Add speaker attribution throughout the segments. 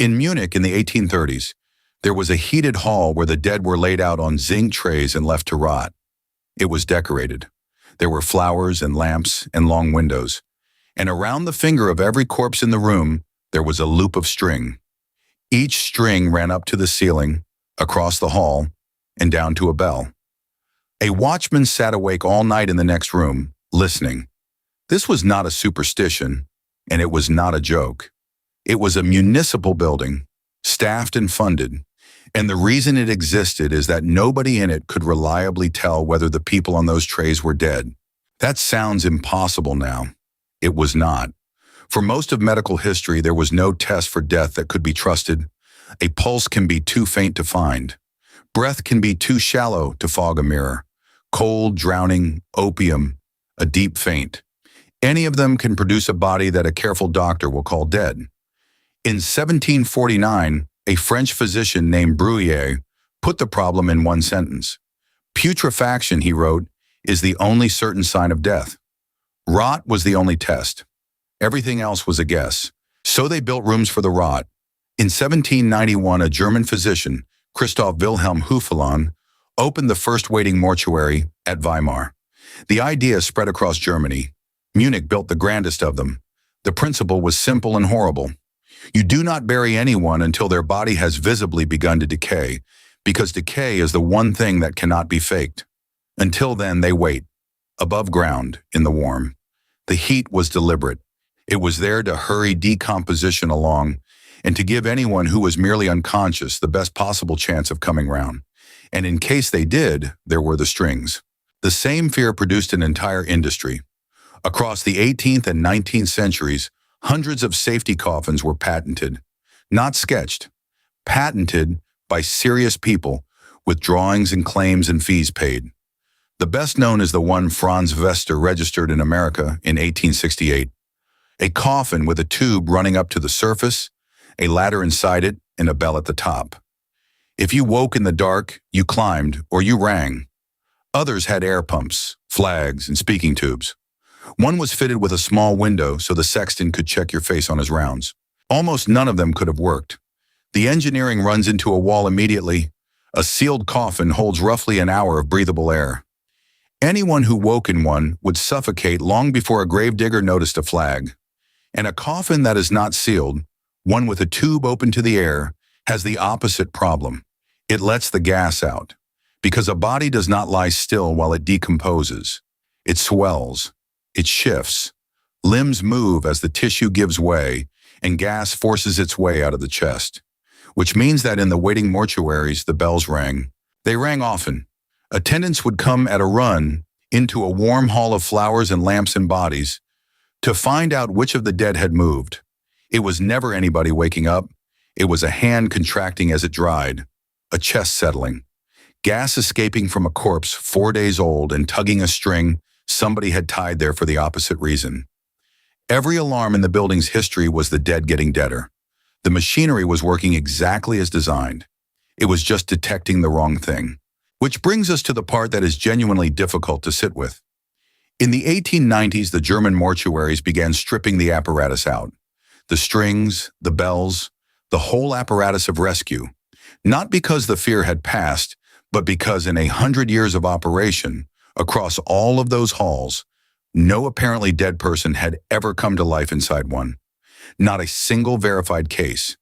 Speaker 1: In Munich in the 1830s, there was a heated hall where the dead were laid out on zinc trays and left to rot. It was decorated. There were flowers and lamps and long windows. And around the finger of every corpse in the room, there was a loop of string. Each string ran up to the ceiling, across the hall, and down to a bell. A watchman sat awake all night in the next room, listening. This was not a superstition, and it was not a joke. It was a municipal building, staffed and funded, and the reason it existed is that nobody in it could reliably tell whether the people on those trays were dead. That sounds impossible now. It was not. For most of medical history, there was no test for death that could be trusted. A pulse can be too faint to find. Breath can be too shallow to fog a mirror. Cold, drowning, opium, a deep faint. Any of them can produce a body that a careful doctor will call dead. In 1749, a French physician named Bruhier put the problem in one sentence. Putrefaction, he wrote, is the only certain sign of death. Rot was the only test. Everything else was a guess. So they built rooms for the rot. In 1791, a German physician, Christoph Wilhelm Hufeland, opened the first waiting mortuary at Weimar. The idea spread across Germany. Munich built the grandest of them. The principle was simple and horrible. You do not bury anyone until their body has visibly begun to decay, because decay is the one thing that cannot be faked. Until then, they wait, above ground, in the warm. The heat was deliberate. It was there to hurry decomposition along and to give anyone who was merely unconscious the best possible chance of coming round. And in case they did, there were the strings. The same fear produced an entire industry. Across the 18th and 19th centuries, hundreds of safety coffins were patented, not sketched, patented by serious people with drawings and claims and fees paid. The best known is the one Franz Vester registered in America in 1868. A coffin with a tube running up to the surface, a ladder inside it, and a bell at the top. If you woke in the dark, you climbed or you rang. Others had air pumps, flags, and speaking tubes. One was fitted with a small window so the sexton could check your face on his rounds. Almost none of them could have worked. The engineering runs into a wall immediately. A sealed coffin holds roughly an hour of breathable air. Anyone who woke in one would suffocate long before a gravedigger noticed a flag. And a coffin that is not sealed, one with a tube open to the air, has the opposite problem. It lets the gas out. Because a body does not lie still while it decomposes. It swells. It shifts. Limbs move as the tissue gives way, and gas forces its way out of the chest. Which means that in the waiting mortuaries, the bells rang. They rang often. Attendants would come at a run into a warm hall of flowers and lamps and bodies to find out which of the dead had moved. It was never anybody waking up. It was a hand contracting as it dried, a chest settling, gas escaping from a corpse 4 days old and tugging a string somebody had tied there for the opposite reason. Every alarm in the building's history was the dead getting deader. The machinery was working exactly as designed. It was just detecting the wrong thing. Which brings us to the part that is genuinely difficult to sit with. In the 1890s, the German mortuaries began stripping the apparatus out. The strings, the bells, the whole apparatus of rescue. Not because the fear had passed, but because in 100 years of operation, across all of those halls, no apparently dead person had ever come to life inside one. Not a single verified case.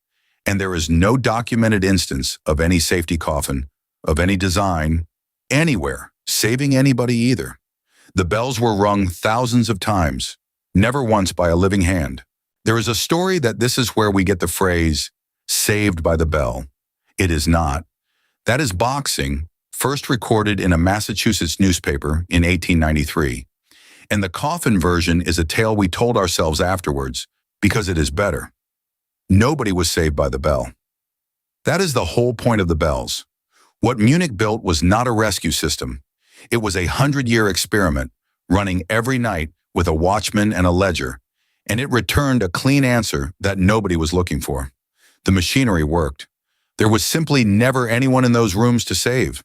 Speaker 1: And there is no documented instance of any safety coffin, of any design, anywhere, saving anybody either. The bells were rung thousands of times, never once by a living hand. There is a story that this is where we get the phrase, saved by the bell. It is not. That is boxing, first recorded in a Massachusetts newspaper in 1893. And the coffin version is a tale we told ourselves afterwards, because it is better. Nobody was saved by the bell. That is the whole point of the bells. What Munich built was not a rescue system. It was a 100-year experiment, running every night with a watchman and a ledger, and it returned a clean answer that nobody was looking for. The machinery worked. There was simply never anyone in those rooms to save.